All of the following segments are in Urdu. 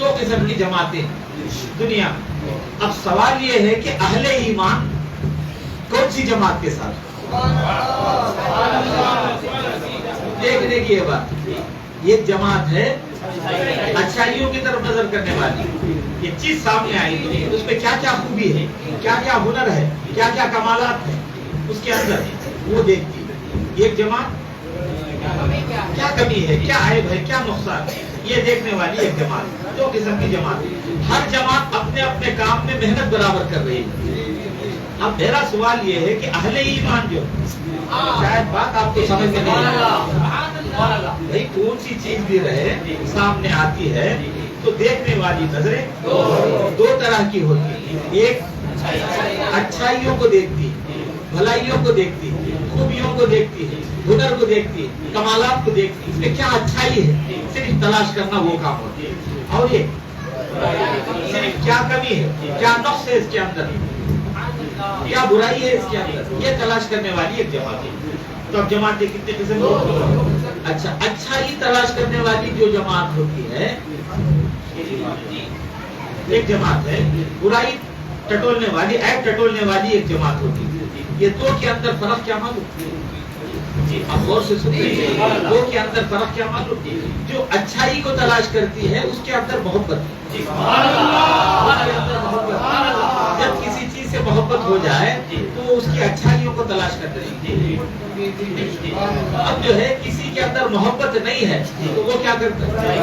دو قسم کی جماعتیں دنیا میں. اب سوال یہ ہے کہ اہل ایمان کون سی جماعت کے ساتھ؟ دیکھنے کی یہ بات، یہ جماعت ہے اچھائیوں کی طرف نظر کرنے والی. یہ چیز سامنے آئی، اس میں کیا کیا خوبی ہے، کیا کیا ہنر ہے، کیا کیا کمالات ہیں اس کے اندر، وہ دیکھتی. ایک جماعت کیا کمی ہے، کیا عیب ہے، کیا نقصان ہے، یہ دیکھنے والی ایک جماعت. دو قسم کی جماعت. ہر جماعت اپنے اپنے کام میں محنت برابر کر رہی ہے. اب میرا سوال یہ ہے کہ اہل ایمان جو، شاید بات آپ کو سمجھ میں نہیں آئی، بھائی کون سی چیز بھی رہے سامنے آتی ہے تو دیکھنے والی نظریں دو طرح کی ہوتی ہیں. ایک اچھائیوں کو دیکھتی، بھلائیوں کو دیکھتی، خوبیوں کو دیکھتی ہے، ہنر کو دیکھتی، کمالات کو دیکھتی، اس میں کیا اچھائی ہے صرف تلاش کرنا وہ کام ہوتی ہے. اور یہ صرف کیا کمی ہے، کیا نقص ہے اس کے اندر، کیا برائی ہے اس کے اندر، یہ تلاش کرنے والی ایک جماعت ہے. تو اب جماعتیں کتنے قسم کی ہوتی ہیں؟ اچھا، اچھائی تلاش کرنے والی جو جماعت ہوتی ہے ایک جماعت ہے، برائی ٹٹولنے والی، عیب ٹٹولنے والی ایک جماعت ہوتی ہے. یہ دو کے اندر فرق کیا معلوم؟ اب غور سے سنیے، دو کے اندر فرق کیا معلوم؟ جو اچھائی کو تلاش کرتی ہے اس کے اندر محبت ہے. جب کسی چیز سے محبت ہو جائے تو اس کی اچھائیوں کو تلاش کر رہی ہے. اب جو ہے کسی کے اندر محبت نہیں ہے تو وہ کیا کرتا ہے؟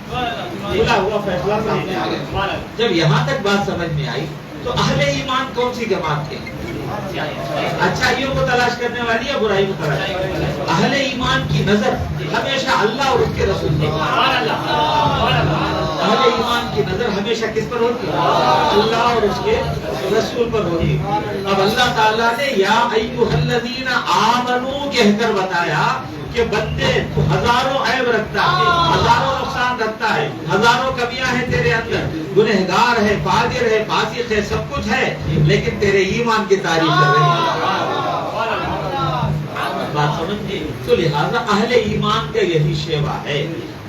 بھولا ہوا فیصلہ سامنے آ گیا. جب یہاں تک بات سمجھ میں آئی تو اہل ایمان کون سی جماعت ہے؟ اچھائیوں کو تلاش کرنے والی یا برائی کو تلاش کرنے والی؟ اہل ایمان کی نظر ہمیشہ اللہ اور اس کے رسول پر. اہل ایمان کی نظر ہمیشہ کس پر ہوتی ہے؟ اللہ اور اس کے رسول پر ہوتی ہے. اب اللہ تعالیٰ نے یا ایھا الذین آمنو کہہ کر بتایا کہ بندے تو ہزاروں عیب رکھتا ہے، ہزاروں نقصان رکھتا ہے، ہزاروں کمیاں ہیں تیرے اندر، گنہگار ہے، فاجر ہے، فاسق ہے، سب کچھ ہے، لیکن تیرے ایمان کی تعریف کر رہے ہیں. بات سمجھے؟ تو لہذا اہل ایمان کا یہی شیوا ہے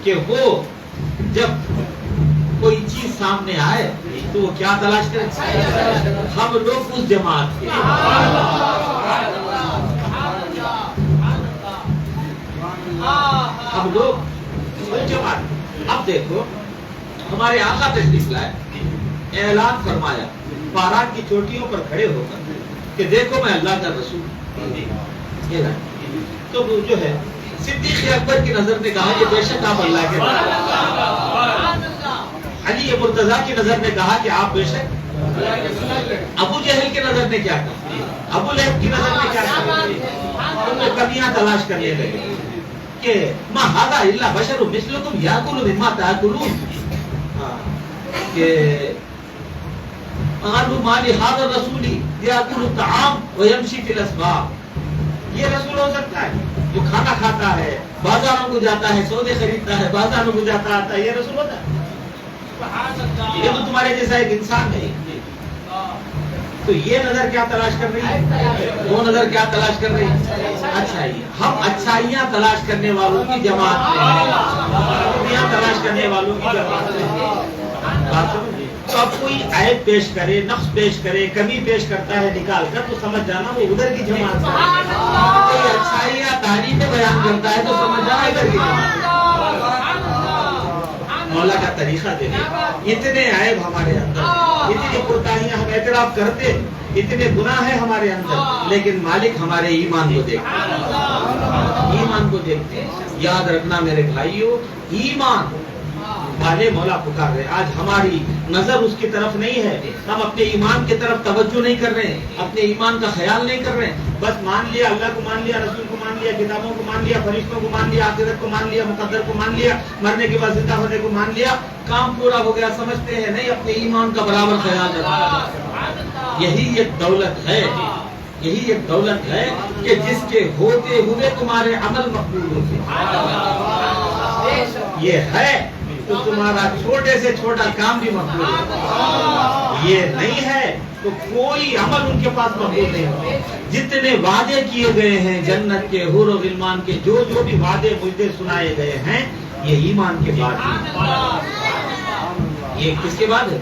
کہ وہ جب کوئی چیز سامنے آئے تو وہ کیا تلاش کرے؟ ہم لوگ اس جماعت کے، ہم لوگ اس جماعت. اب دیکھو ہمارے آقا تشریف لائے، اعلان فرمایا پہاڑ کی چوٹیوں پر کھڑے ہو کر کہ دیکھو میں اللہ کا رسول. یہ تو وہ جو ہے صدیق اکبر کی نظر نے کہا کہ بے شک آپ اللہ کے رسول. علی مرتضیٰ کی نظر نے کہا کہ آپ بے شک. ابو جہل کی نظر نے کیا کہا؟ ابو لہب کی نظر نے کیا کہا؟ ان میں کمیاں تلاش کرنے لگے کہ ما ھذا الا بشر مثلکم یاکل مما تاکلون. کہ قالوا ما لهذا الرسول ياكل الطعام ويمشي في الاسواق. یہ رسول ہو سکتا ہے جو کھانا کھاتا ہے، بازاروں کو جاتا ہے، سودے خریدتا ہے، بازاروں کو جاتا آتا ہے، یہ رسول ہوتا ہے؟ یہ تو تمہارے جیسا ایک انسان ہے. تو یہ نظر کیا تلاش کر رہی ہے؟ وہ نظر کیا تلاش کر رہی ہے؟ اچھائی. ہم اچھائیاں تلاش کرنے والوں کی جماعت میں، تلاش کرنے والوں کی جماعت میں. تو اب کوئی عیب پیش کرے، نقص پیش کرے، کمی پیش کرتا ہے نکال کر تو سمجھ جانا وہ ادھر کی جماعت ہے. کوئی اچھائی یا تعریفیں بیان کرتا ہے تو سمجھ جانا ادھر کی جماعت ہے. مولا کا طریقہ دیکھیں، اتنے عیب ہمارے اندر، اتنی کوتاہیاں ہم اعتراف کرتے، اتنے گناہ ہیں ہمارے اندر، لیکن مالک ہمارے ایمان کو دیکھتے، ایمان کو دیکھتے. یاد رکھنا میرے بھائیو، ایمان والے مولا پکار رہے. آج ہماری نظر اس کی طرف نہیں ہے، ہم اپنے ایمان کی طرف توجہ نہیں کر رہے ہیں، اپنے ایمان کا خیال نہیں کر رہے ہیں. بس مان لیا، اللہ کو مان لیا، رسول کو مان لیا، کتابوں کو مان لیا، فرشتوں کو مان لیا، آخرت کو مان لیا، مقدر کو مان لیا، مرنے کے بعد زندہ ہونے کو مان لیا، کام پورا ہو گیا سمجھتے ہیں. نہیں، اپنے ایمان کا برابر خیال رکھنا. یہی ایک دولت ہے، یہی ایک دولت ہے کہ جس کے ہوتے ہوئے تمہارے عمل مقبول ہوتے. یہ ہے تو تمہارا چھوٹے سے چھوٹا کام بھی مقبول ہے. یہ نہیں ہے تو کوئی عمل ان کے پاس مقبول نہیں ہوتا. جتنے وعدے کیے گئے ہیں جنت کے، حور و غلمان کے، جو بھی وعدے مجھے سنائے گئے ہیں، یہ ایمان کے بعد یہ کس کے بعد ہے؟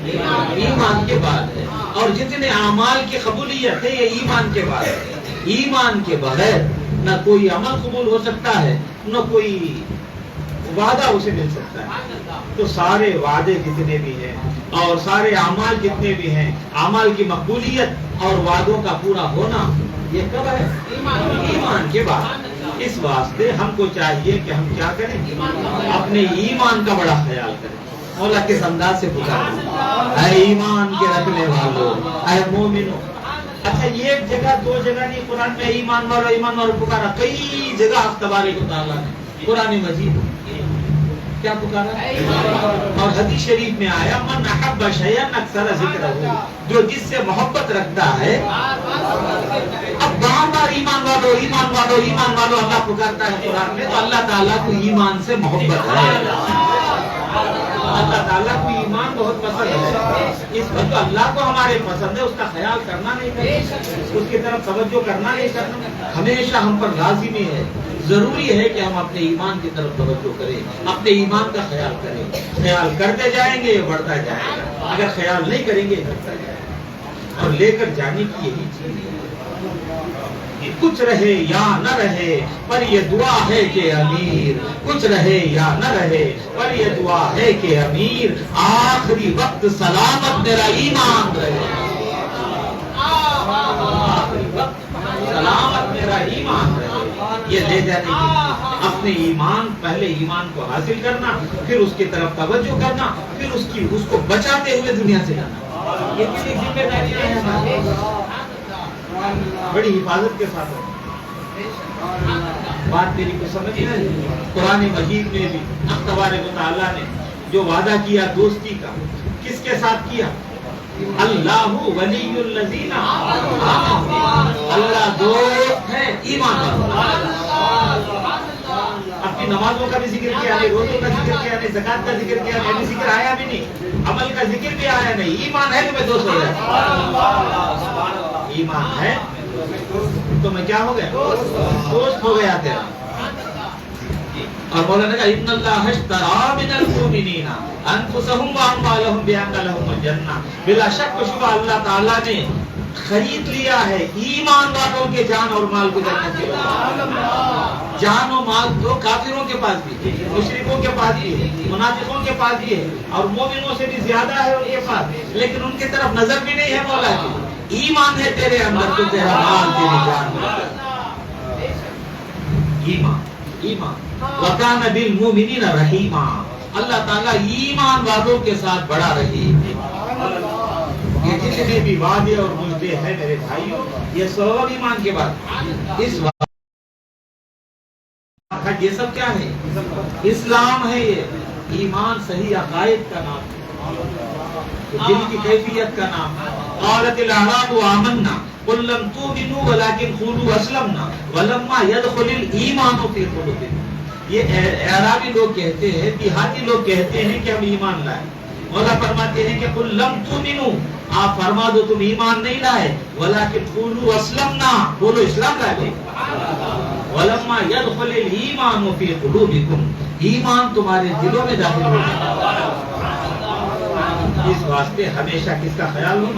ایمان کے بعد ہے. اور جتنے اعمال کی قبولیت ہے یہ ایمان کے بعد ہے. ایمان کے بغیر نہ کوئی عمل قبول ہو سکتا ہے نہ کوئی وعدہ اسے مل سکتا ہے. تو سارے وعدے جتنے بھی ہیں اور سارے اعمال جتنے بھی ہیں، اعمال کی مقبولیت اور وعدوں کا پورا ہونا یہ کب ہے؟ ایمان کے بعد. اس واسطے ہم کو چاہیے کہ ہم کیا کریں؟ اپنے ایمان کا بڑا خیال کریں. مولا کس انداز سے پکاریں، اے ایمان کے رکھنے والوں، اے مومنوں. اچھا یہ ایک جگہ دو جگہ نہیں، قرآن میں ایمان والو پکارا. کئی جگہ تبارک و تعالیٰ نے قرآن مجید کیا پکارا؟ اور حدیث شریف میں آیا من احب شیئا اکثر ذکرہ، جو جس سے محبت رکھتا ہے. اب بار بار ایمان والو ایمان والو ایمان والو اللہ پکارتا ہے قرآن میں، تو اللہ تعالیٰ کو ایمان سے محبت ہے. اللہ تعالیٰ کو ایمان بہت پسند ہے. اس وقت اللہ کو ہمارے پسند ہے، اس کا خیال کرنا نہیں کرنا، اس کی طرف توجہ کرنا نہیں کرنا، ہمیشہ ہم پر لازمی ہے. ضروری ہے کہ ہم اپنے ایمان کی طرف توجہ کریں، اپنے ایمان کا خیال کریں. خیال کرتے جائیں گے بڑھتا جائے گا، اگر خیال نہیں کریں گے گھٹتا جائے گا. اور لے کر جانے کی یہی چیز ہے. کچھ رہے یا نہ رہے پر یہ دعا ہے کہ امیر، کچھ رہے یا نہ رہے پر یہ دعا ہے کہ امیر، آخری وقت سلامت میرا ایمان رہے. آخری وقت سلامت میرا ایمان رہے. یہ لے جانے کی اپنے ایمان، پہلے ایمان کو حاصل کرنا، پھر اس کی طرف توجہ کرنا، پھر اس کو بچاتے ہوئے دنیا سے جانا. یہ بھی ایک ذمہ داری ہے ہماری، بڑی حفاظت کے ساتھ. بات میری کو سمجھ نہیں. قرآن مجید میں بھی تبارک و تعالیٰ نے جو وعدہ کیا دوستی کا، کس کے ساتھ کیا؟ اللہ ولی الذین آمنوا، اللہ دوست ہے ایمان والوں. اپنی نمازوں کا بھی ذکر کیا نہیں، روزوں کا ذکر کیا نہیں، زکات کا ذکر کیا نہیں، ابھی ذکر آیا بھی نہیں، عمل کا ذکر بھی آیا نہیں. ایمان ہے تو میں دوست ہو جاتا. ایمان ہے تو میں کیا ہو گیا؟ دوست ہو گیا تیرا. اور مولانا نے کہا ان اللہ اشتری من المؤمنین انفسهم واموالهم بان لهم الجنہ. بلا شک و شبہ اللہ تعالیٰ نے خرید لیا ہے ایمان والوں کے جان اور مال کو جنت کے لیے. جان و مال تو کافروں کے پاس بھی ہے، مشرکوں کے پاس بھی ہے، منافقوں کے پاس بھی ہے، اور مومنوں سے بھی زیادہ ہے ان کے پاس، لیکن ان کی طرف نظر بھی نہیں ہے. مولا کی ایمان ہے تیرے اندر تو تیرا مال تیری جان. ایمان ایمان وَكَانَ بِالْمُؤْمِنِينَ رَحِيمًا. اللہ تعالیٰ ایمان والوں کے ساتھ بڑا رحیم. یہ جتنے بھی وعدے اور مجدے ہیں میرے بھائیوں، یہ سب ایمان کے بعد. اس وقت یہ سب کیا ہے؟ اسلام ہے. یہ ایمان صحیح عقائد کا نام ہے، دل کی کیفیت کا نام ہے. قالت الاعراب آمنا قل لم تؤمنوا ولكن قولوا اسلمنا ولما يدخل الايمان في قلوبكم. یہ اعرابی لوگ کہتے ہیں، دیہاتی لوگ کہتے ہیں کہ ہم ایمان لائے. مولا فرماتے ہیں کہ قل لم تؤمنوا، آپ فرما دو تم ایمان نہیں لائے، ولكن قولوا اسلمنا، بولو اسلام لائے. ولما يدخل الايمان في قلوبكم، ایمان تمہارے دلوں میں داخل ہو جائے. اس واسطے ہمیشہ کس کا خیال ہو؟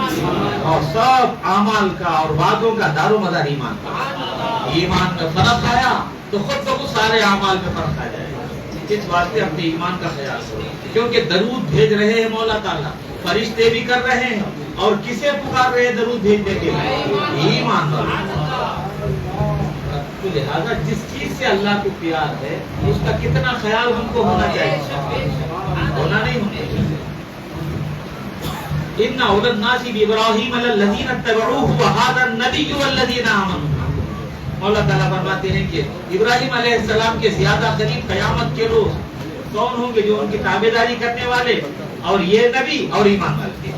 اور سب اعمال کا اور وعدوں کا دار و مدار ایمان کا. ایمان میں فرق آیا تو خود بخود سارے اعمال میں فرق آ جائے گا. اس واسطے اپنے ایمان کا خیال کرو، کیونکہ درود بھیج رہے ہیں مولا تعالیٰ، فرشتے بھی کر رہے ہیں، اور کسے پکار رہے ہیں درود بھیجنے کے لیے؟ ایمان والوں. تو لہذا جس چیز سے اللہ کو پیار ہے اس کا کتنا خیال ہم کو ہونا چاہیے، ہونا نہیں ہونا چاہیے. ان اولى الناس بابراہیم الذین اتبعوه وهذا النبی والذین آمنوا. مولا تعالیٰ فرماتے ہیں کہ ابراہیم علیہ السلام کے زیادہ قریب قیامت کے روز کون ہوں گے؟ جو ان کی تابعداری کرنے والے، اور یہ نبی اور ایمان والے.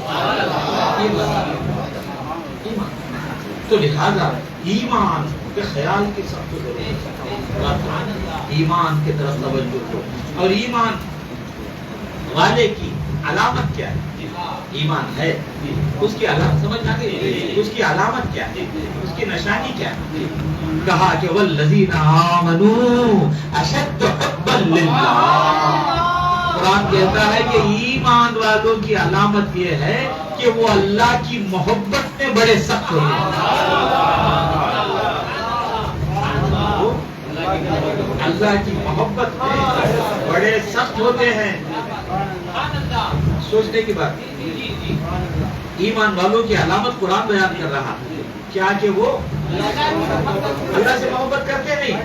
تو لہذا ایمان کے خیال کی سب کو ضرورت ہے. ایمان کی طرف توجہ ہو. اور ایمان والے کی علامت کیا ہے؟ ایمان ہے اس کی علامت سمجھ آ گئی؟ اس کی علامت کیا ہے؟ اس کی نشانی کیا ہے؟ کہا کہ والذین آمنوا اشد حبا للہ. قرآن کہتا ہے کہ ایمان والوں کی علامت یہ ہے کہ وہ اللہ کی محبت میں بڑے سخت ہوتے ہیں. اللہ کی محبت میں بڑے سخت ہوتے ہیں. سوچنے کی بات. ایمان والوں کی علامت قرآن بیان کر رہا کیا کہ وہ اللہ سے محبت کرتے نہیں,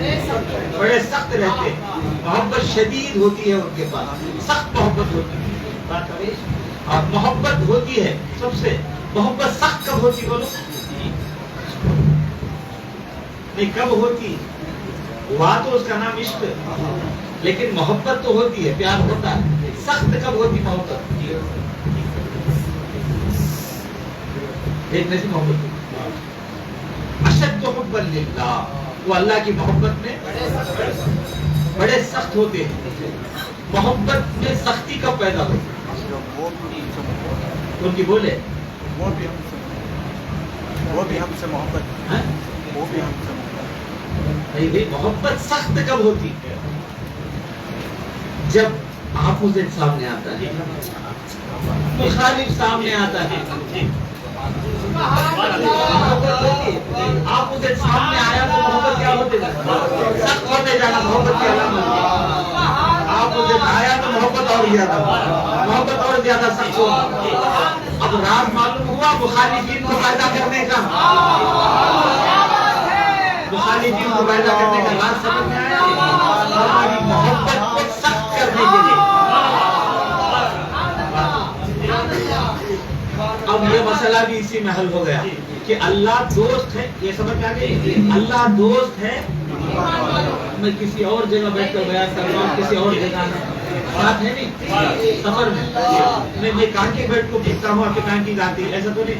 بڑے سخت رہتے. محبت شدید ہوتی ہے ان کے پاس, سخت محبت ہوتی ہے. اور محبت ہوتی ہے سب سے, محبت سخت کب ہوتی بولو نہیں, کب ہوتی ہوا تو اس کا نام عشق, لیکن محبت تو ہوتی ہے, پیار ہوتا ہے. سخت کب ہوتی محبت؟ ایک نسی محبت اشد حبا للہ, وہ اللہ کی محبت میں بڑے سخت ہوتے ہیں. محبت میں سختی کب پیدا ہوتی ہے؟ ان کی بولے وہ بھی ہم سے محبت نہیں بھائی, محبت سخت کب ہوتی؟ جب اپوزٹ سامنے آتا ہے, مخالف سامنے آتا ہے. اپوزٹ سامنے آیا تو محبت کیا ہوتے جانا, سخت ہوتے جانا, محبت کی علامت. اپوزٹ آیا تو محبت اور زیادہ سخت ہوگا. اب راز معلوم ہوا مخالفین کو پیدا کرنے کا, مخالفین کو پیدا کرنے کا راز سمجھ میں آیا. ہماری محبت کو سخت کرنے کے لیے. اب یہ مسئلہ بھی اسی میں حل ہو گیا کہ اللہ دوست ہے. یہ سمجھ آ گئی, اللہ دوست ہے. میں کسی اور جگہ بیٹھ کر بیان کر رہا ہوں, کسی اور جگہ بات ہے نہیں, سفر میں میں کانٹی بیٹھ کو دیکھتا ہوں, آپ کی کانٹی گاتی, ایسا تو نہیں.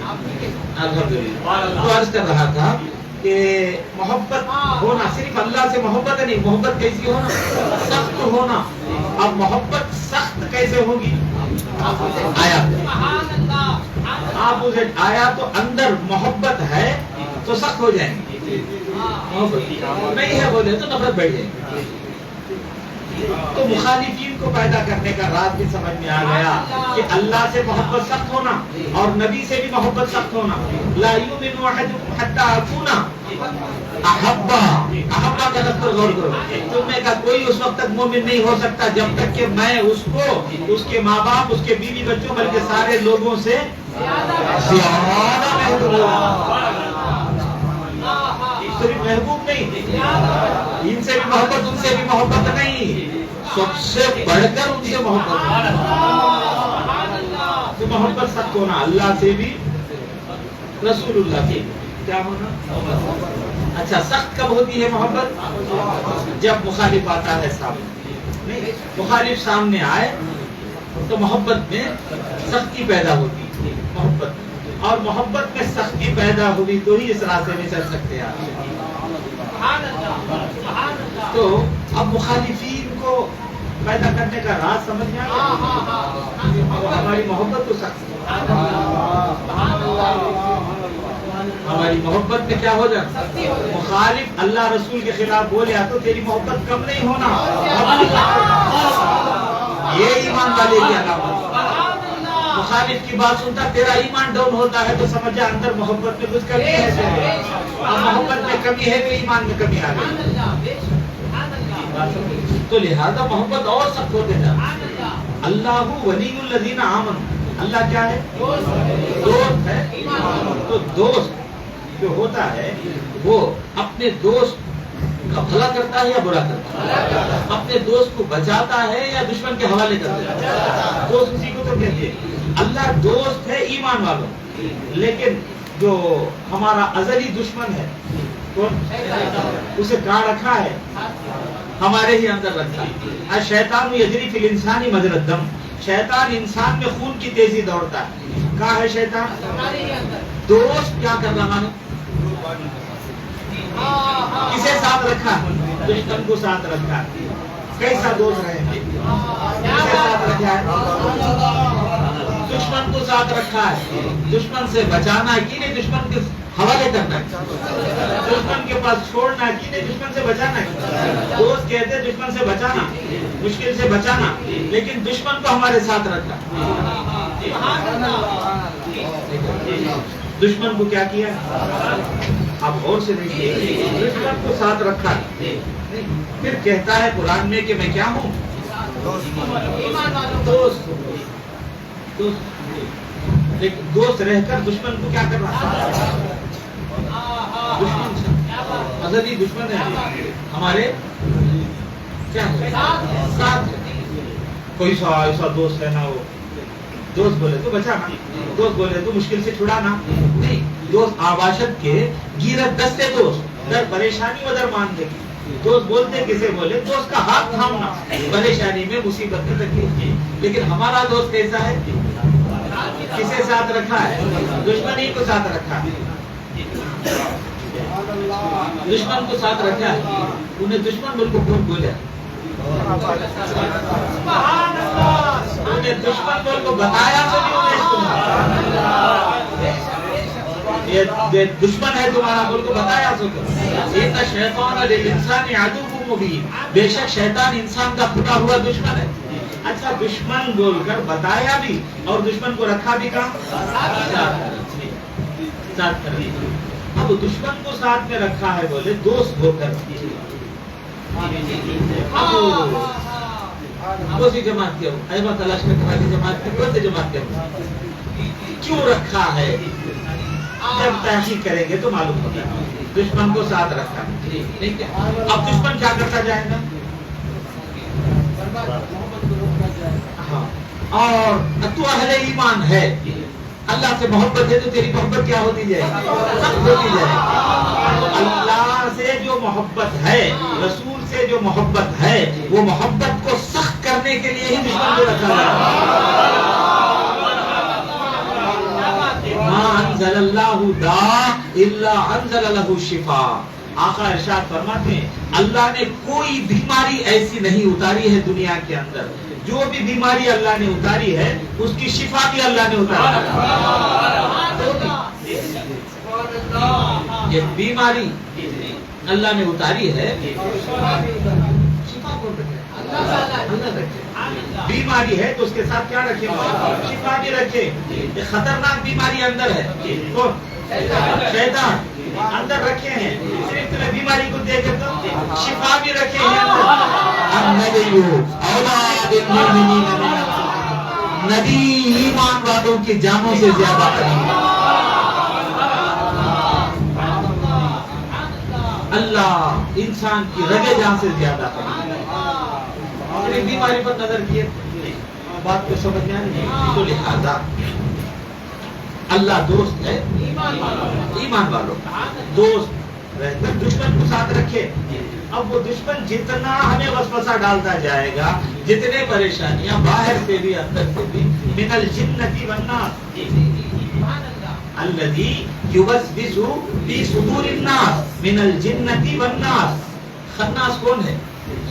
تو عرض کر رہا تھا کہ محبت ہونا صرف اللہ سے محبت ہے نہیں, محبت کیسی ہونا, سخت ہونا. اب محبت سخت کیسے ہوگی؟ آیا آپ اسے آیا تو اندر محبت ہے تو سخت ہو جائیں گے, محبت نہیں ہے بولے تو نفرت بیٹھ جائے گی. تو مخالفین کو پیدا کرنے کا راز بھی سمجھ میں آ گیا کہ اللہ سے محبت سخت ہونا اور نبی سے بھی محبت سخت ہونا. لا یؤمن احدکم حتی اکون احبا, احبا کا لفظ غور کرو. تم میں کا کوئی اس وقت تک مومن نہیں ہو سکتا جب تک کہ میں اس کو, اس کے ماں باپ, اس کے بیوی بچوں, بلکہ سارے لوگوں سے زیادہ محبوب ہوں. صرف محبوب نہیں, ان سے بھی محبت, ان سے بھی محبت نہیں, سب سے بڑھ کر ان سے محبت. تو محبت سخت ہونا اللہ سے بھی, رسول اللہ سے کیا ہونا. اچھا, سخت کب ہوتی ہے محبت؟ جب مخالف آتا ہے سامنے. نہیں, مخالف سامنے آئے تو محبت میں سختی پیدا ہوتی ہے. محبت اور محبت میں سختی پیدا ہوئی تو ہی اس راستے میں چل سکتے ہیں. تو اب مخالفین کو پیدا کرنے کا راز سمجھ میں آیا. ہماری محبت تو سخت, ہماری محبت میں کیا ہو جائے, مخالف اللہ رسول کے خلاف بولے تو تیری محبت کم نہیں ہونا. یہ ایمان والے کی علامت. مخالف کی بات سنتا تیرا ایمان ڈاؤن ہوتا ہے تو سمجھا اندر محبت میں کچھ کمی ہے. اب محبت میں کمی ہے تو ایمان میں کمی آ گئی. تو لہذا محبت اور سخت ہوتے جاتا. اللہ ولی الذین آمنوا, اللہ کیا ہے؟ دوست ہے. تو دوست جو ہوتا ہے وہ اپنے دوست کا بھلا کرتا ہے یا برا کرتا ہے, اپنے دوست کو بچاتا ہے یا دشمن کے حوالے کرتا ہے. دوست اسی کو تو کہتے ہیں. اللہ دوست ہے ایمان والوں, لیکن جو ہمارا ازلی دشمن ہے اسے کہاں رکھا ہے؟ ہمارے ہی اندر رکھا ہے. الشیطان یجری فی الانسان مجری الدم, شیطان انسان میں خون کی تیزی دوڑتا ہے. کہاں ہے شیطان؟ دوست کیا کر رہا ہے؟ کسے ساتھ رکھا؟ دشمن کو ساتھ رکھا. کیسا دوست رہے ہیں؟ کسے ساتھ رکھا ہے؟ دشمن کو ساتھ رکھا ہے. دشمن سے بچانا ہے کہ نہیں, دشمن کے حوالے کرنا ہے، دشمن کے پاس چھوڑنا کہ نہیں، دشمن سے بچانا ہے. دوست کہتے ہیں دشمن سے بچانا، مشکل سے بچانا، لیکن دشمن کو ہمارے ساتھ رکھا. دشمن کو کیا کیا؟ آپ غور سے دیکھیے، دشمن کو ساتھ رکھا. پھر کہتا ہے قرآن میں کہ میں کیا ہوں؟ دوست. لیکن دوست رہ کر دشمن کو کیا کر رہا ہے؟ دشمن ازلی دشمن ہے ہمارے، کیا ساتھ. کوئی سا ایسا دوست ہے نا، وہ دوست بولے تو بچانا، دوست بولے تو مشکل سے چھڑانا نہیں. دوست آباشت کے گیرت دستے دوست، در پریشانی و در مان دے. دوست بولتے کسے بولے؟ دوست کا ہاتھ تھامنا پریشانی میں، مصیبت میں تکلیف. لیکن ہمارا دوست کیسا ہے؟ کسے ساتھ رکھا ہے؟ دشمن ہی کو ساتھ رکھا ہے. دشمن کو ساتھ رکھا ہے. انہیں دشمن بول کو کون بولے؟ انہیں دشمن بول کو بتایا تو نہیں، یہ دشمن ہے تمہارا بول کو بتایا تو ان شیطان للانسان عدو مبین. بے شک شیطان انسان کا پھٹا ہوا دشمن ہے. اچھا دشمن بول کر بتایا بھی اور دشمن کو رکھا بھی کہاں؟ ساتھ کر. اب دشمن کو ساتھ میں رکھا ہے بولے دوست ہو کر. کون سی جماعت کے ہو؟ ایبا تلاش کرنے والی جماعت کے، کون سی جماعت کے ہو؟ کیوں رکھا ہے؟ جب تحقیق کریں گے تو معلوم ہوگا. دشمن کو ساتھ رکھا. اب دشمن کیا کرتا جائے گا؟ ہاں. اور تو اہل ایمان ہے، اللہ سے محبت ہے تو تیری محبت کیا ہوتی جائے گی؟ سخت ہوتی جائے گی. اللہ سے جو محبت ہے، رسول سے جو محبت ہے، وہ محبت کو سخت کرنے کے لیے ہی دشمن کو رکھا ہے. ما انزل اللہ داء الا انزل له شفاء. آقا ارشاد فرماتے ہیں اللہ نے کوئی بیماری ایسی نہیں اتاری ہے دنیا کے اندر، جو بھی بیماری اللہ نے اتاری ہے اس کی شفا بھی اللہ نے اتاری ہے. یہ بیماری اللہ نے اتاری ہے، شفا کون رکھے؟ اللہ رکھے. بیماری ہے تو اس کے ساتھ کیا رکھے؟ شفا بھی رکھے. یہ خطرناک بیماری اندر ہے، شیطان اندر رکھے ہیں. صرف تمہیں بیماری کو دیکھے تو شفا بھی رکھے ہیں نبی ایمان والوں کی جانوں سے زیادہ قریب. اللہ انسان کی رگے جان سے زیادہ قریب. بیماری پر نظر کیے بات کو سمجھ میں آئی. تو لہذا اللہ دوست ہے ایمان والوں، دوست رہ کر دشمن کو ساتھ رکھے. اب وہ دشمن جتنا ہمیں وسوسہ ڈالتا جائے گا، جتنے پریشانیاں باہر سے بھی اندر سے بھی، من الجنۃ والناس الذی یوسوس فی صدور الناس من الجنۃ والناس. خناس کون ہے؟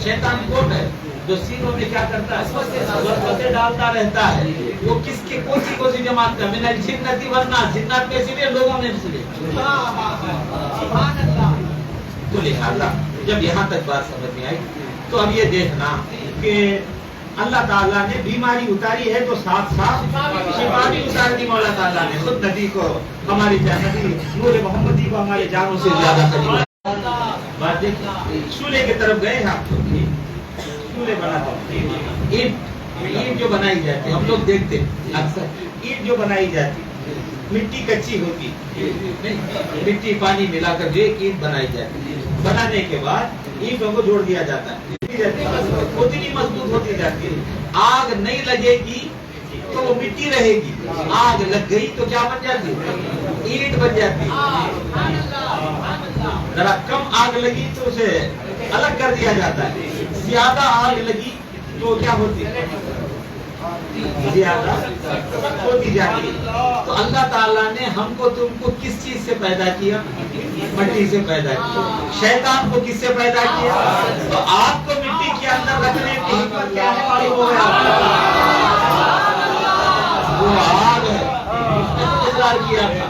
شیطان کون ہے؟ جو سینوں میں کیا کرتا ہے؟ وسوسے ڈالتا رہتا ہے. وہ کس کے کون سی جماعت کا؟ من الجنۃ والناس. جنات میں سے بھی لوگوں میں سے بھی. تو لہذا جب یہاں تک بات سمجھ میں آئی تو اب یہ دیکھنا کہ اللہ تعالیٰ نے بیماری اتاری ہے تو ساتھ ساتھ شفا بھی اتار دی. مولا تعالیٰ نے خود نبی کو، ہماری نبی نور محمدی کو ہمارے جانوں سے زیادہ قریب. بات دیکھیں، چولہے کی طرف گئے ہیں آپ تو چولہے بناتے ہیں. اینٹ جو بنائی جاتی ہے، ہم لوگ دیکھتے ہیں اکثر اینٹ جو بنائی جاتی مٹی کچی ہوتی، مٹی پانی ملا کر جو ایک اینٹ بنائی جاتی. بنانے کے بعد اینٹوں کو جوڑ دیا جاتا ہے، اتنی مضبوط ہوتی جاتی ہے. آگ نہیں لگے گی تو وہ مٹی رہے گی، آگ لگ گئی تو کیا بن جاتی؟ اینٹ بن جاتی. ذرا کم آگ لگی تو اسے الگ کر دیا جاتا ہے. زیادہ آگ لگی تو کیا ہوتی ہے؟ زیادہ ہوتی جاتی ہے. تو اللہ تعالیٰ نے ہم کو تم کو کس چیز سے پیدا کیا؟ مٹی سے پیدا کیا. شیطان کو کس سے پیدا کیا؟ تو آگ کو مٹی کے اندر رکھنے کی حکمت کیا ہے؟ وہ آگ ہے، اس نے اقرار کیا تھا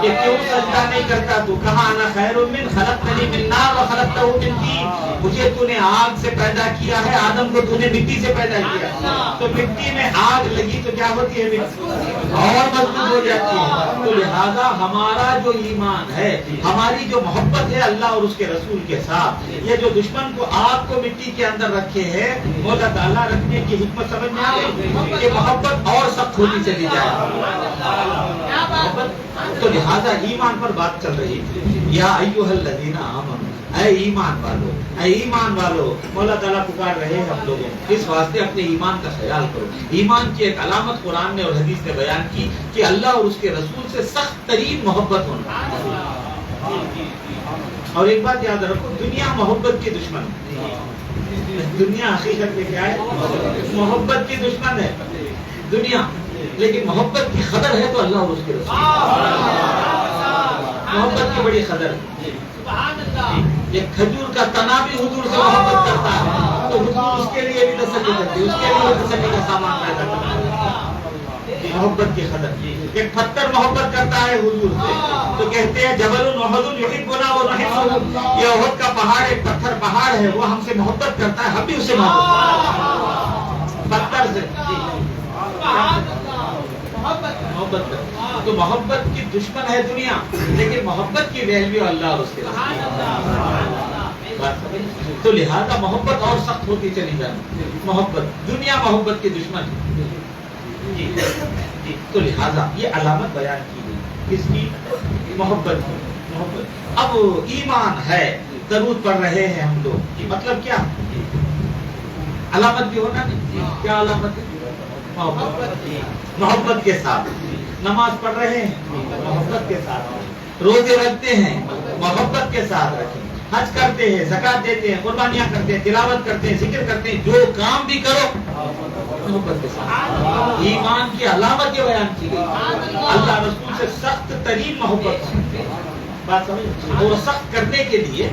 کہ کیوں سجدہ نہیں کرتا تو؟ کہا انا خیر من خلقتنی من نار و خلقتہ من طین، مجھے تو نے آگ سے پیدا کیا ہے، آدم کو تو نے مٹی سے پیدا کیا، تو مٹی میں آگ لگی تو کیا ہوتی ہے؟ اور مضبوط ہو جاتی ہے۔ تو لہذا ہمارا جو ایمان ہے، ہماری جو محبت ہے اللہ اور اس کے رسول کے ساتھ، یہ جو دشمن کو آگ کو مٹی کے اندر رکھے ہے، مولا تعالیٰ رکھنے کی حکمت سمجھ میں آ گئی کہ محبت اور سخت ہوتی چلی جائے محبت۔ تو لہذا ایمان پر بات چل رہی تھی، یا ایھا الذین آمنوا، اے ایمان والو، اے ایمان والو، مولا تعالیٰ پکار رہے ہیں ہم لوگوں، اس واسطے اپنے ایمان کا خیال کرو۔ ایمان کی ایک علامت قرآن نے اور حدیث نے بیان کی کہ اللہ اور اس کے رسول سے سخت ترین محبت ہونا۔ اور ایک بات یاد رکھو، دنیا محبت کی دشمن ہے، دنیا حقیقت میں کیا ہے؟ محبت کی دشمن ہے دنیا، لیکن محبت کی قدر ہے تو اللہ اور اس کے رسول، محبت کی بڑی قدر ہے۔ ایک کھجور کا تنا بھی حضور سے محبت کرتا ہے تو حضور اس کے لیے بھی تسلی کرتے، اس کے لیے تسلی کا سامان پیدا کرتا ہے، محبت کی قدر۔ ایک پتھر محبت کرتا ہے حضور سے تو کہتے ہیں جبل احد یحبنا ونحبہ، یہ احد کا پہاڑ ایک پتھر پہاڑ ہے، وہ ہم سے محبت کرتا ہے، ہم بھی اسے محبت کرتے ہیں پتھر سے۔ محبت تو محبت کی دشمن ہے دنیا، لیکن محبت کی ویلیو اللہ اور اس کے رسول۔ تو لہذا محبت اور سخت ہوتی چلی جائے، محبت دنیا محبت کی دشمن ہے۔ تو لہذا یہ علامت بیان کی گئی کس کی؟ محبت کی۔ محبت اب ایمان ہے، درود پڑھ رہے ہیں ہم لوگ، مطلب کیا؟ علامت بھی ہونا نہیں، کیا علامت ہے؟ محبت کے ساتھ نماز پڑھ رہے ہیں، محبت کے ساتھ روزے رکھتے ہیں، محبت کے ساتھ رکھیں، حج کرتے ہیں، زکات دیتے ہیں، قربانیاں کرتے ہیں، تلاوت کرتے ہیں، ذکر کرتے ہیں، جو کام بھی کرو محبت کے ساتھ۔ ایمان کی علامت یہ بیان کی گئی، اللہ رسول سے سخت ترین محبت، بات سمجھ؟ اور سخت کرنے کے لیے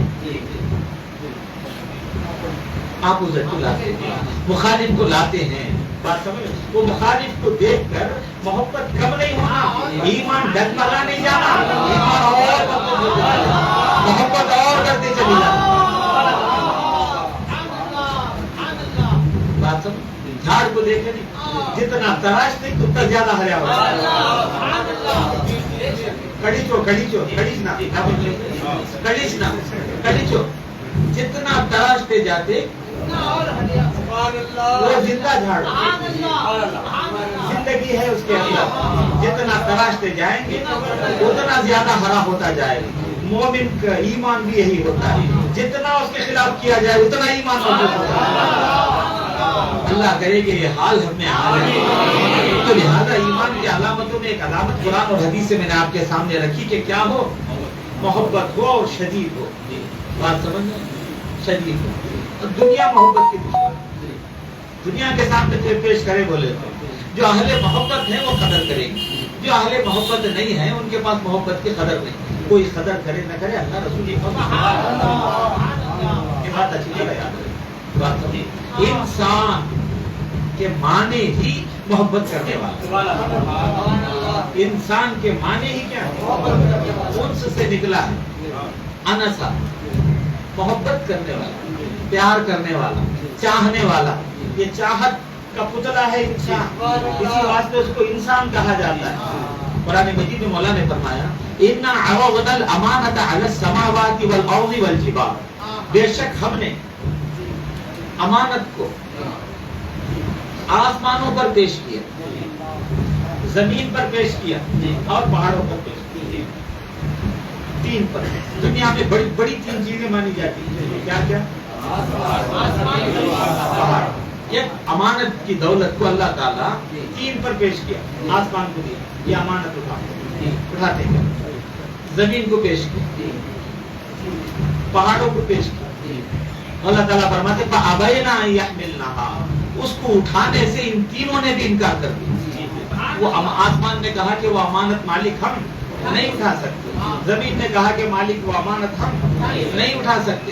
آپ اپوزٹ کو لاتے ہیں، مخالف کو لاتے ہیں، بات سمجھ؟ وہ مخالف کو دیکھ کر محبت کم نہیں ہونا، ایمان ڈگمگا نہیں جانا، ایمان اور محبت اور کرتے چلی جانا۔ بات سمجھ؟ جھاڑ کو دیکھے نہیں، جتنا تراشتے اتنا زیادہ ہریا ہوتا ہے۔ کڑیچو کڑیچو کڑیچنا کڑیچنا کڑیچو، جتنا تراشتے جاتے وہ زندہ جھاڑ، زندگی ہے اس کے اندر، جتنا تراشتے جائیں گے اتنا زیادہ ہرا ہوتا جائے گا۔ مومن کا ایمان بھی یہی ہوتا ہے، جتنا اس کے خلاف کیا جائے اتنا ایمان مضبوط ہوتا ہے۔ اللہ کرے کہ یہ حال ہم میں آ رہے ہیں۔ تو لہذا ایمان کی علامتوں میں ایک علامت قرآن اور حدیث سے میں نے آپ کے سامنے رکھی کہ کیا ہو؟ محبت ہو اور شدید ہو، بات سمجھ؟ شدید ہو۔ دنیا محبت کی دشمن، دنیا کے سامنے پیش کرے بولے تو جو اہل محبت ہے وہ قدر کرے گی، جو اہل محبت نہیں ہے ان کے پاس محبت کی قدر نہیں۔ کوئی قدر کرے نہ کرے، اللہ رسول کی بات اچھی طرح یاد رکھے۔ بات سمجھے؟ انسان کے معنی ہی محبت کرنے والا، انسان کے معنی ہی کیا ہے؟ انس سے نکلا ہے، انسا، محبت کرنے والا، پیار کرنے والا، چاہنے والا۔ یہ چاہت کا پتلا ہے انسان، اسی واسطے اس کو انسان کہا جاتا ہے۔ قرآن مجید میں مولا نے فرمایا اِنَّا عَرَضْنَا الْأَمَانَةَ عَلَى السَّمَاوَاتِ وَالْأَرْضِ وَالْجِبَالِ، بے شک ہم نے امانت کو آسمانوں پر پیش کیا، زمین پر پیش کیا اور پہاڑوں پر پیش کیا، تین پر۔ دنیا میں بڑی بڑی تین چیزیں مانی جاتی ہیں، کیا کیا؟ پہاڑ، ایک امانت کی دولت کو اللہ تعالیٰ تین پر پیش کیا، آسمان کو دیا، یہ امانت اٹھاتے ہیں، زمین کو پیش کیا، پہاڑوں کو پیش کیا۔ اللہ تعالیٰ فرماتے فَأَبَيْنَا أَن يَحْمِلْنَهَا، اس کو اٹھانے سے ان تینوں نے بھی انکار کر دیا۔ وہ آسمان نے کہا کہ وہ امانت مالک ہم نہیں اٹھا سکتے، زمین نے کہا کہ مالک وہ امانت ہم نہیں اٹھا سکتے۔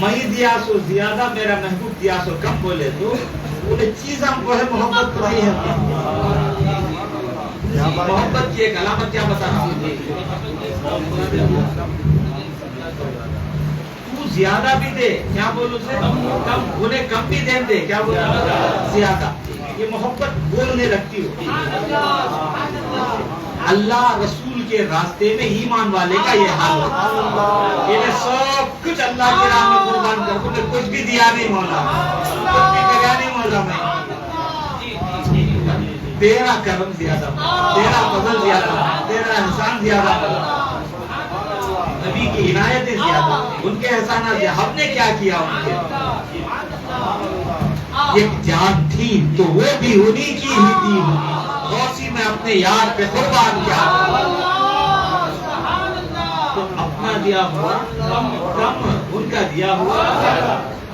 میں دیا سو زیادہ میرا محبوب دیا سو کم بولے تو انہیں چیز ہم کو ہے محبت تو نہیں ہے. محبت کی ایک علامت کیا بتا رہا ہوں؟ تو زیادہ بھی دے کیا بولو سے کم, انہیں کم بھی دے کیا بولو زیادہ. یہ محبت بولنے لگتی ہو. اللہ رسول کے راستے میں ایمان والے کا یہ حال ہوتا ہے. سب کچھ اللہ کی راہ میں قربان کر دوں, کچھ بھی دیا نہیں مولا, کچھ بھی کریا نہیں مولا, میں تیرا کرم زیادہ, تیرا فضل زیادہ, تیرا احسان زیادہ, نبی کی عنایتیں زیادہ, ان کے احسانات زیادہ. ہم نے کیا کیا ان کے؟ ایک جان تھی تو وہ بھی انہی کی ہی تھی, غوثی میں اپنے یار پہ قربان کیا. تو اپنا دیا ہوا کم, ان کا دیا ہوا.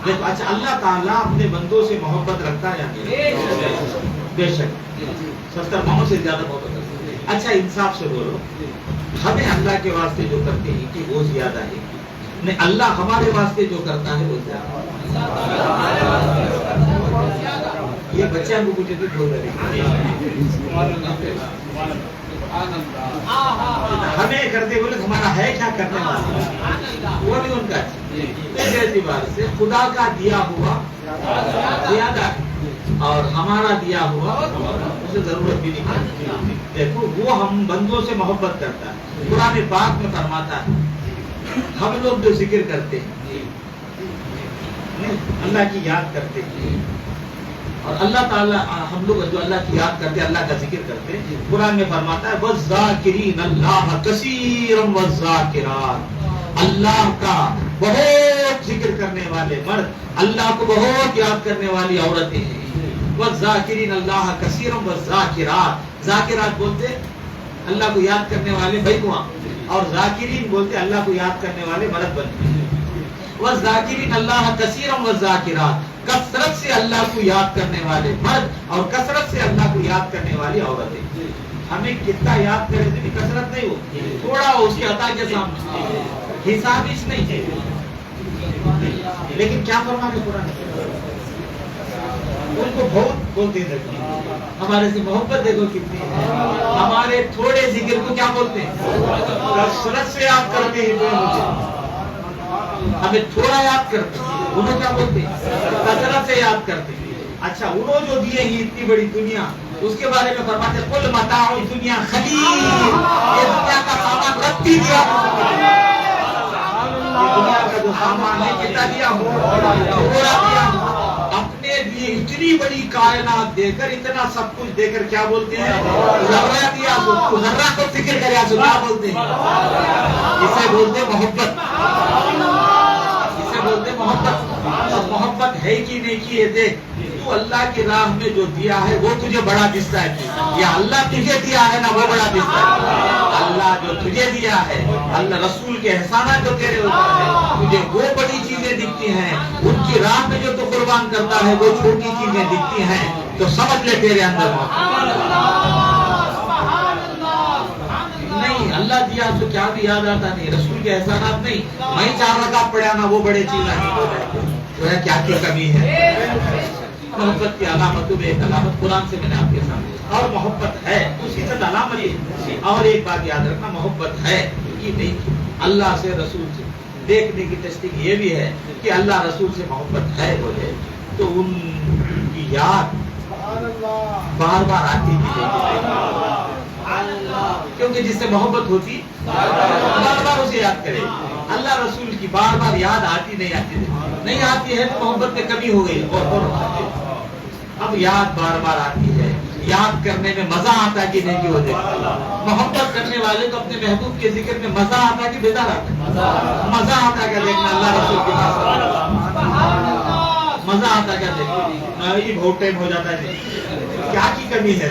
اچھا اللہ تعالیٰ اپنے بندوں سے محبت رکھتا ہے یا بے شک 70 ماؤں سے زیادہ محبت رکھتا ہے. اچھا انصاف سے بولو, ہمیں اللہ کے واسطے جو کرتے ہیں کہ وہ زیادہ ہے, نہیں اللہ ہمارے واسطے جو کرتا ہے وہ زیادہ. یہ بچے ہم کو کچھ بھی بول رہے ہمیں کرتے بولے ہمارا ہے کیا کرنے والا, وہ بھی ان کا اس اعتبار سے خدا کا دیا ہوا زیادہ اور ہمارا دیا ہوا اسے ضرورت بھی نہیں. دیکھو وہ ہم بندوں سے محبت کرتا ہے. قرآن پاک میں فرماتا ہے ہم لوگ جو ذکر کرتے ہیں اللہ کی یاد کرتے ہیں, اور اللہ تعالیٰ ہم لوگ جو اللہ کی یاد کرتے, اللہ کا ذکر کرتے, قرآن میں فرماتا ہے وَالذَّاكِرِينَ اللَّهَ كَثِيرًا وَالذَّاكِرَاتِ. اللہ کا بہت ذکر کرنے والے مرد, اللہ کو بہت یاد کرنے والی عورتیں ہیں. وَالذَّاكِرِينَ اللَّهَ كَثِيرًا وَالذَّاكِرَاتِ. ذاکرات بولتے اللہ کو یاد کرنے والے بھائیواں, اور ذاکرین بولتے اللہ کو یاد کرنے والے مرد بنتے ہیں. وَالذَّاكِرِينَ اللَّهَ كَثِيرًا وَالذَّاكِرَاتِ. کثرت سے اللہ کو یاد کرنے والے مرد اور کثرت سے اللہ کو یاد کرنے والی عورتیں. ہمیں کتنا یاد کرے تو کثرت نہیں ہو, تھوڑا ہو اس کے عطا کے سامنے, حساب اس نہیں ہے. لیکن کیا فرمانے قرآن, ان کو بہت بولتے ہیں ہمارے سے محبت دیکھو کتنی ہے. ہمارے تھوڑے ذکر کو کیا بولتے ہیں, کثرت سے یاد کرتے ہیں. ہمیں تھوڑا یاد کرتے ہیں, انہوں کیا بولتے ہیں, کثرت سے یاد کرتے ہیں. اچھا انہوں جو دیے ہی اتنی بڑی دنیا, اس کے بارے میں فرماتے ہیں قل متاع الدنیا خلیل. یہ دنیا کا سامان رکھتی دیا, یہ دنیا کا جو سامان ہے کتنا دیا تھوڑا دیا. اپنے لیے اتنی بڑی کائنات دے کر, اتنا سب کچھ دے کر کیا بولتے ہیں, ذرہ دیا تو ذرہ کو فکر کریا تو کیا بولتے ہیں, اسے بولتے محبت, اسے بولتے محبت. محبت ہے کہ نہیں کی ہے, دیکھ تو اللہ کی راہ میں جو دیا ہے وہ تجھے بڑا دستا ہے, یا اللہ تجھے دیا ہے نا وہ بڑا دستا ہے. اللہ جو تجھے دیا ہے, اللہ رسول کے احسانات جو تیرے اوپر ہے, تجھے وہ بڑی چیزیں دکھتی ہیں. ان کی راہ میں جو تو قربان کرتا ہے وہ چھوٹی چیزیں دکھتی ہیں, تو سمجھ لے تیرے اندر نہیں. اللہ دیا تو کیا بھی یاد آتا نہیں, رسول کے احسانات نہیں. میں 4 رکعت پڑھا نا وہ بڑے چیز ہے, کیا کی کمی ہے. محبت کی علامتوں میں ایک علامت قرآن سے میں نے آپ کے سامنے, اور محبت ہے اسی طرح علامت ہے. اور ایک بات یاد رکھنا, محبت ہے کہ نہیں اللہ سے رسول سے دیکھنے کی تصدیق یہ بھی ہے کہ اللہ رسول سے محبت ہے بولے تو ان کی یاد بار بار آتی ہے, کیونکہ جس سے محبت ہوتی بار بار اسے یاد کرے. اللہ رسول کی بار بار یاد آتی نہیں آتی ہے تو محبت میں کمی ہو گئی. اور اب یاد بار بار آتی ہے, یاد کرنے میں مزہ آتا ہے کہ نہیں, کی ہو جائے. محبت کرنے والے تو اپنے محبوب کے ذکر میں مزہ آتا ہے کہ بیدار آتا ہے, مزہ آتا ہے کیا دیکھنا اللہ رسول کے پاس, مزہ آتا ہے کیا دیکھنا. یہ بہت ٹائم ہو جاتا ہے, کیا کی کمی ہے,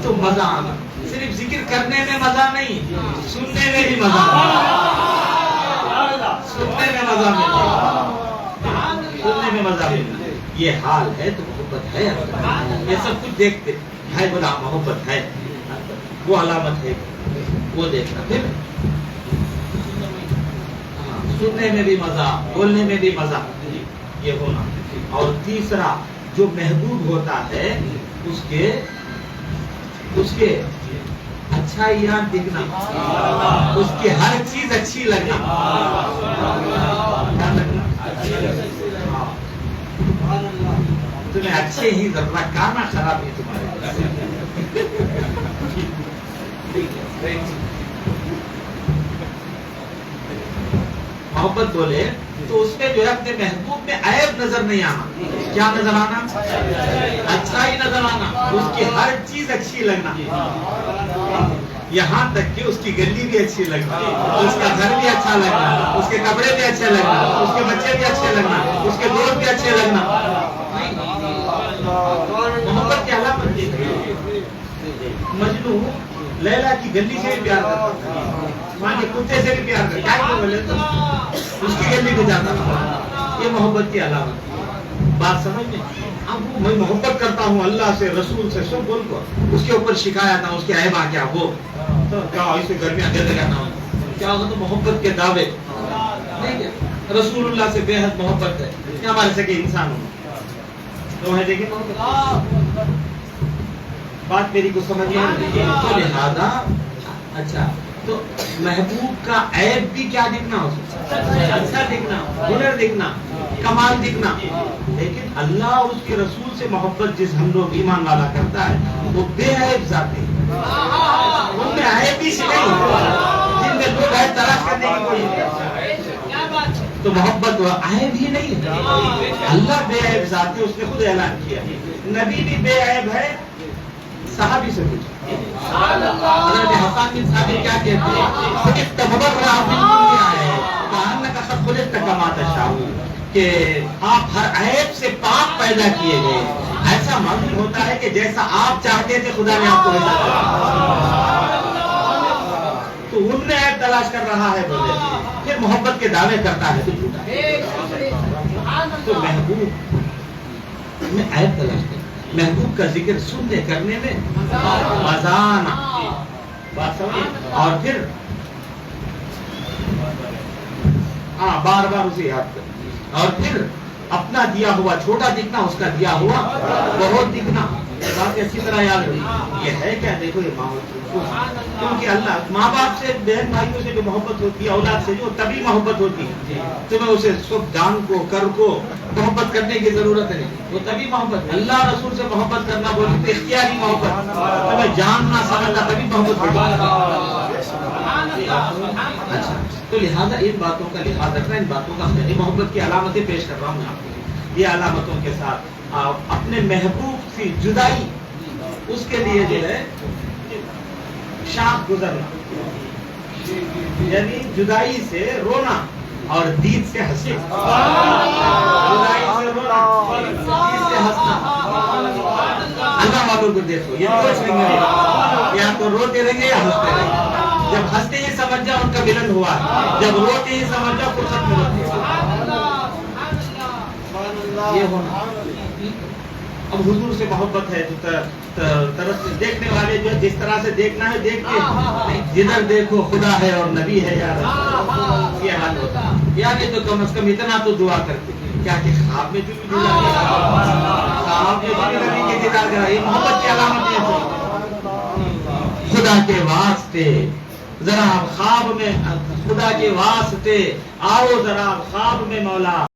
تو مزہ آنا. صرف ذکر کرنے میں مزہ نہیں, سننے میں بھی مزہ, سننے میں مزہ ملتا, سننے میں مزہ ملتا. یہ حال ہے تو محبت ہے. یہ سب کچھ دیکھتے ہے, بولا محبت ہے, وہ علامت ہے, وہ دیکھنا. پھر سننے میں بھی مزہ، بولنے میں بھی مزہ، یہ ہونا. اور تیسرا جو محبوب ہوتا ہے اس کے اچھائیاں دکھنا، اس کی ہر چیز اچھی لگنا. تمہیں اچھے ہی ذرا کانا خراب ہے تمہارے. محبت بولے تو اس میں جو ہے اپنے محبوب میں عیب نظر نہیں آنا. کیا نظر آنا؟ اچھائی نظر آنا، اس کی ہر چیز اچھی لگنا، یہاں تک کہ اس کی گلی بھی اچھی لگنا، اس کا گھر بھی اچھا لگنا، اس کے کپڑے بھی اچھے لگنا، اس کے بچے بھی اچھے لگنا، اس کے دوست بھی اچھے لگنا. محبت کی علامت ہے. مجنو لیلا کی گلی سے بھی پیار کرتا، وہاں کے کتے سے بھی پیار کرتا، اس کی گلی کو جاتا تھا. یہ محبت کی علامت. بات سمجھ میں؟ اب میں محبت کرتا ہوں اللہ سے، رسول سے، سب بول کو اس کے اوپر شکایت نہ، اس کے عیبا کیا وہ تو کیا اسے گھر میں اندر لگانا ہو کیا ہوگا. تو محبت کے دعوے نہیں ہے. رسول اللہ سے بے حد محبت ہے کہ ہمارے سے کہ انسان ہو تو ہے. دیکھیں بات میری کو سمجھ میں. تو لہذا اچھا تو محبوب کا عیب بھی کیا دکھنا ہو، اچھا دکھنا، ہنر دکھنا، کمال دکھنا. لیکن اللہ اور اس کے رسول سے محبت جس ہم لوگ ایمان والا کرتا ہے وہ بے عیب ذاتی، ان میں عیب ہی سے نہیں، جن میں لوگ عیب تلاش کرنے کی کوشش. تو محبت وہ عیب ہی نہیں ہے. اللہ بے عیب ذاتی، اس نے خود اعلان کیا. نبی بھی بے عیب ہے. صحابی سے پوچھا حضرت حسان بن ثابت کیا کہتے ہیں کہ آپ ہر عیب سے پاک پیدا کیے گئے. ایسا معلوم ہوتا ہے کہ جیسا آپ چاہتے تھے خدا نے آپ کو ویسا کیا. تو ان میں عیب تلاش کر رہا ہے بولے، پھر محبت کے دعوے کرتا ہے تو جھوٹا ہے. تو محبوب میں عیب تلاش کرتا، محبوب کا ذکر سننے کرنے میں مزہ آنا. بات سمجھے؟ اور پھر بار بار اسے یاد کر، اور پھر اپنا دیا ہوا چھوٹا دکھنا، اس کا دیا ہوا بہت دکھنا. بات اسی طرح یاد رکھنا. یہ ہے کیا؟ دیکھو یہ ماحول، کیونکہ اللہ ماں باپ سے، بہن بھائیوں سے جو محبت ہوتی ہے، اولاد سے جو تبھی محبت ہوتی ہے. تمہیں اسے سب جان کو کر کو محبت کرنے کی ضرورت نہیں، وہ تبھی محبت. اللہ رسول سے محبت کرنا بولے تو اختیاری محبت، تمہیں جاننا سمجھنا تبھی محبت ہوگی. اچھا تو لہٰذا ان باتوں کا لحاظ رکھنا، ان باتوں کا محبت کی علامتیں پیش کر رہا ہوں میں آپ کو. یہ علامتوں کے ساتھ اپنے محبوب کی جدائی، اس کے لیے جو ہے شاخ گزرنا، یعنی جدائی سے رونا اور دید سے ہنسنا. جدائی سے رونا اور دید سے ہنسنا. اللہ والوں کو دیکھو، یہ سوچ لیں گے یا تو روتے رہیں گے یا ہنستے رہیں گے. جب ہنستے ہی سمجھ جاؤ ان کا ملن ہوا، جب روتے ہی سمجھ جاؤ فرصت ملتی ہے. یہ ہونا. اب حضور سے محبت ہے تو طرف دیکھنے والے جو جس طرح سے دیکھنا ہے دیکھتے، جدھر دیکھو خدا ہے اور نبی ہے یا رسول. یہ حال ہوتا ہے. یعنی تو کم از کم اتنا تو دعا کرتے کیا کہ خواب میں جو بھی دیدار کرا، خواب میں جو بھی نبی کے دیدار کرا. یہ محبت کی علامت ہے. خدا کے واسطے ذرا خواب میں، خدا کے واسطے آؤ ذرا خواب میں مولا.